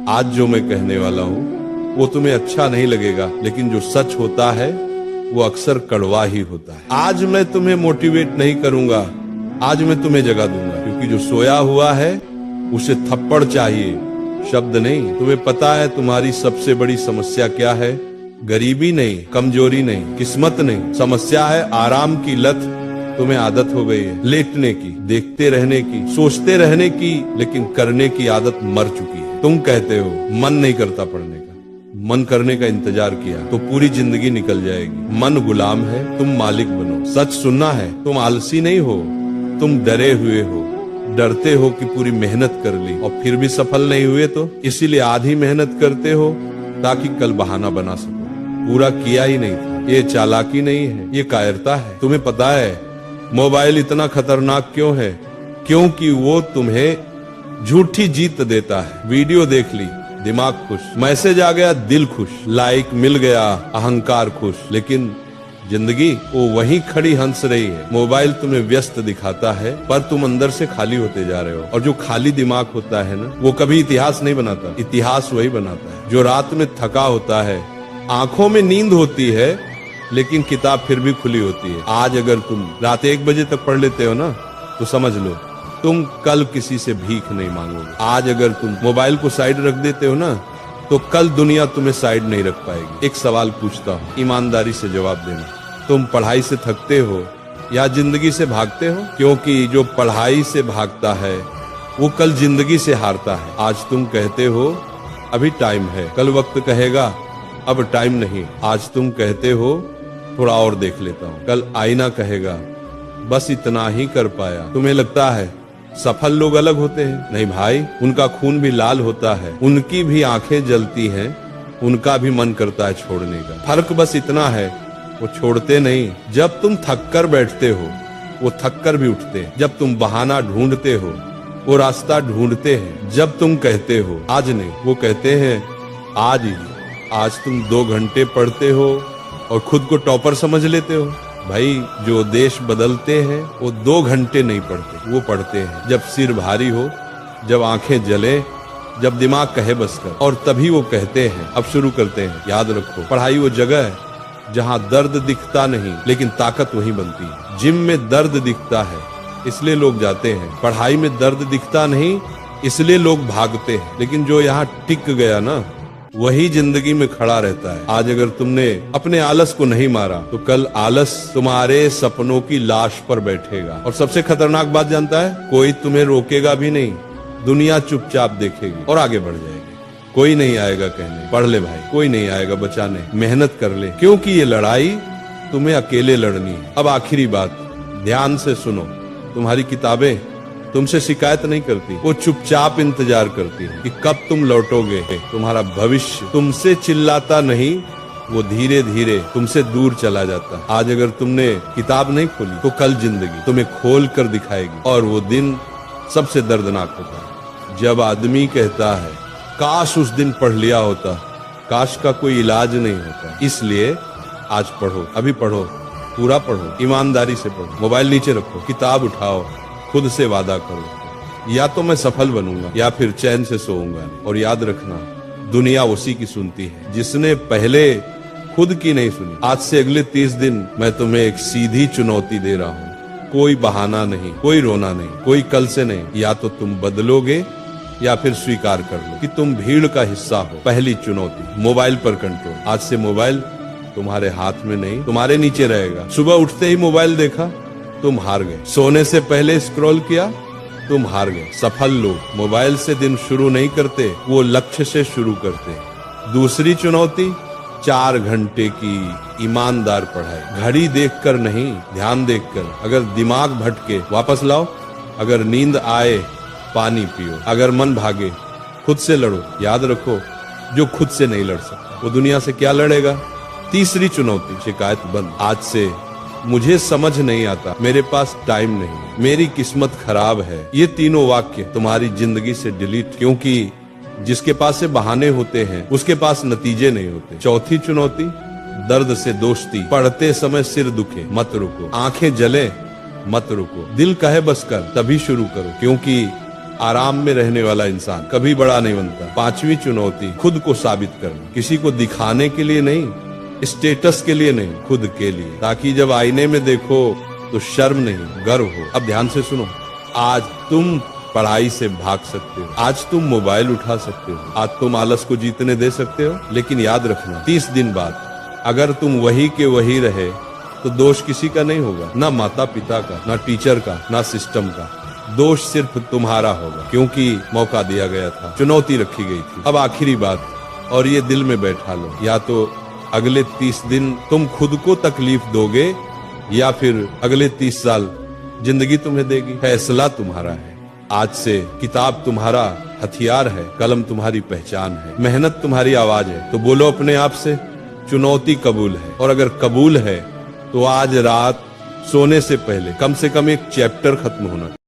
आज जो मैं कहने वाला हूँ वो तुम्हें अच्छा नहीं लगेगा, लेकिन जो सच होता है वो अक्सर कड़वा ही होता है। आज मैं तुम्हें मोटिवेट नहीं करूंगा, आज मैं तुम्हें जगा दूंगा, क्योंकि जो सोया हुआ है उसे थप्पड़ चाहिए, शब्द नहीं। तुम्हें पता है तुम्हारी सबसे बड़ी समस्या क्या है? गरीबी नहीं, कमजोरी नहीं, किस्मत नहीं, समस्या है आराम की लत। तुम्हें आदत हो गई है लेटने की, देखते रहने की, सोचते रहने की, लेकिन करने की आदत मर चुकी है। तुम कहते हो मन नहीं करता पढ़ने का, मन करने का इंतजार किया तो पूरी जिंदगी निकल जाएगी। मन गुलाम है, तुम मालिक बनो। सच सुनना है, तुम आलसी नहीं हो, तुम डरे हुए हो। डरते हो कि पूरी मेहनत कर ली और फिर भी सफल नहीं हुए, तो इसीलिए आधी मेहनत करते हो ताकि कल बहाना बना सको। पूरा किया ही नहीं था। ये चालाकी नहीं है, ये कायरता है। तुम्हें पता है मोबाइल इतना खतरनाक क्यों है? क्योंकि वो तुम्हें झूठी जीत देता है। वीडियो देख ली, दिमाग खुश, मैसेज आ गया, दिल खुश, लाइक मिल गया, अहंकार खुश, लेकिन जिंदगी वो वहीं खड़ी हंस रही है। मोबाइल तुम्हें व्यस्त दिखाता है, पर तुम अंदर से खाली होते जा रहे हो। और जो खाली दिमाग होता है ना, वो कभी इतिहास नहीं बनाता, इतिहास वही बनाता है। जो रात में थका होता है, आंखों में नींद होती है, लेकिन किताब फिर भी खुली होती है। आज अगर तुम रात 1 बजे तक पढ़ लेते हो ना, तो समझ लो तुम कल किसी से भीख नहीं मांगोगे। आज अगर तुम मोबाइल को साइड रख देते हो ना, तो कल दुनिया तुम्हें साइड नहीं रख पाएगी। एक सवाल पूछता हूँ, ईमानदारी से जवाब देना। तुम पढ़ाई से थकते हो या जिंदगी से भागते हो? क्योंकि जो पढ़ाई से भागता है वो कल जिंदगी से हारता है। आज तुम कहते हो अभी टाइम है, कल वक्त कहेगा अब टाइम नहीं। आज तुम कहते हो थोड़ा और देख लेता हूँ, कल आईना कहेगा बस इतना ही कर पाया। तुम्हें लगता है सफल लोग अलग होते हैं? नहीं भाई, उनका खून भी लाल होता है, उनकी भी आंखें जलती हैं, उनका भी मन करता है छोड़ने का। फर्क बस इतना है, वो छोड़ते नहीं। जब तुम थक कर बैठते हो वो थक कर भी उठते हैं। जब तुम बहाना ढूंढते हो वो रास्ता ढूंढते हैं। जब तुम कहते हो आज नहीं, वो कहते हैं आज ही। आज तुम 2 घंटे पढ़ते हो और खुद को टॉपर समझ लेते हो। भाई, जो देश बदलते हैं वो 2 घंटे नहीं पढ़ते, वो पढ़ते हैं जब सिर भारी हो, जब आंखें जले, जब दिमाग कहे बस कर, और तभी वो कहते हैं अब शुरू करते हैं। याद रखो, पढ़ाई वो जगह है जहाँ दर्द दिखता नहीं, लेकिन ताकत वहीं बनती है। जिम में दर्द दिखता है इसलिए लोग जाते हैं, पढ़ाई में दर्द दिखता नहीं इसलिए लोग भागते हैं। लेकिन जो यहाँ टिक गया ना, वही जिंदगी में खड़ा रहता है। आज अगर तुमने अपने आलस को नहीं मारा, तो कल आलस तुम्हारे सपनों की लाश पर बैठेगा। और सबसे खतरनाक बात जानता है? कोई तुम्हें रोकेगा भी नहीं, दुनिया चुपचाप देखेगी और आगे बढ़ जाएगी। कोई नहीं आएगा कहने पढ़ ले भाई, कोई नहीं आएगा बचाने मेहनत कर ले, क्योंकि ये लड़ाई तुम्हें अकेले लड़नी है। अब आखिरी बात ध्यान से सुनो, तुम्हारी किताबें तुमसे शिकायत नहीं करती, वो चुपचाप इंतजार करती है कि कब तुम लौटोगे। तुम्हारा भविष्य तुमसे चिल्लाता नहीं, वो धीरे धीरे तुमसे दूर चला जाता है। आज अगर तुमने किताब नहीं खोली, तो कल जिंदगी तुम्हें खोल कर दिखाएगी, और वो दिन सबसे दर्दनाक होता है जब आदमी कहता है काश उस दिन पढ़ लिया होता। काश का कोई इलाज नहीं होता। इसलिए आज पढ़ो, अभी पढ़ो, पूरा पढ़ो, ईमानदारी से पढ़ो। मोबाइल नीचे रखो, किताब उठाओ, खुद से वादा करो, या तो मैं सफल बनूंगा या फिर चैन से सोऊंगा। और याद रखना, दुनिया उसी की सुनती है जिसने पहले खुद की नहीं सुनी। आज से अगले 30 दिन मैं तुम्हें एक सीधी चुनौती दे रहा हूँ। कोई बहाना नहीं, कोई रोना नहीं, कोई कल से नहीं। या तो तुम बदलोगे या फिर स्वीकार कर लो कि तुम भीड़ का हिस्सा हो। पहली चुनौती, मोबाइल पर कंट्रोल। आज से मोबाइल तुम्हारे हाथ में नहीं, तुम्हारे नीचे रहेगा। सुबह उठते ही मोबाइल देखा, तुम हार गए। सोने से पहले स्क्रॉल किया, तुम हार गए। सफल लोग मोबाइल से दिन शुरू नहीं करते, वो लक्ष्य से शुरू करते। दूसरी चुनौती, 4 घंटे की ईमानदार पढ़ाई। घड़ी देखकर नहीं, ध्यान देखकर। अगर दिमाग भटके वापस लाओ, अगर नींद आए पानी पियो, अगर मन भागे खुद से लड़ो। याद रखो, जो खुद से नहीं लड़ सकता वो दुनिया से क्या लड़ेगा। तीसरी चुनौती, शिकायत बंद। आज से मुझे समझ नहीं आता, मेरे पास टाइम नहीं, मेरी किस्मत खराब है, ये तीनों वाक्य तुम्हारी जिंदगी से डिलीट। क्योंकि जिसके पास से बहाने होते हैं उसके पास नतीजे नहीं होते। चौथी चुनौती, दर्द से दोस्ती। पढ़ते समय सिर दुखे मत रुको, आंखें जले मत रुको, दिल कहे बस कर, तभी शुरू करो। क्योंकि आराम में रहने वाला इंसान कभी बड़ा नहीं बनता। 5वीं चुनौती, खुद को साबित करना। किसी को दिखाने के लिए नहीं, स्टेटस के लिए नहीं, खुद के लिए, ताकि जब आईने में देखो तो शर्म नहीं, गर्व हो। अब ध्यान से सुनो, आज तुम पढ़ाई से भाग सकते हो, आज तुम मोबाइल उठा सकते हो, आज तुम आलस को जीतने दे सकते हो। लेकिन याद रखना, 30 दिन बाद अगर तुम वही के वही रहे तो दोष किसी का नहीं होगा, ना माता पिता का, ना टीचर का, ना सिस्टम का। दोष सिर्फ तुम्हारा होगा, क्योंकि मौका दिया गया था, चुनौती रखी गई थी। अब आखिरी बात, और ये दिल में बैठा लो, या तो अगले 30 दिन तुम खुद को तकलीफ दोगे या फिर अगले 30 साल जिंदगी तुम्हें देगी। फैसला तुम्हारा है। आज से किताब तुम्हारा हथियार है, कलम तुम्हारी पहचान है, मेहनत तुम्हारी आवाज है। तो बोलो अपने आप से, चुनौती कबूल है। और अगर कबूल है तो आज रात सोने से पहले कम से कम एक चैप्टर खत्म होना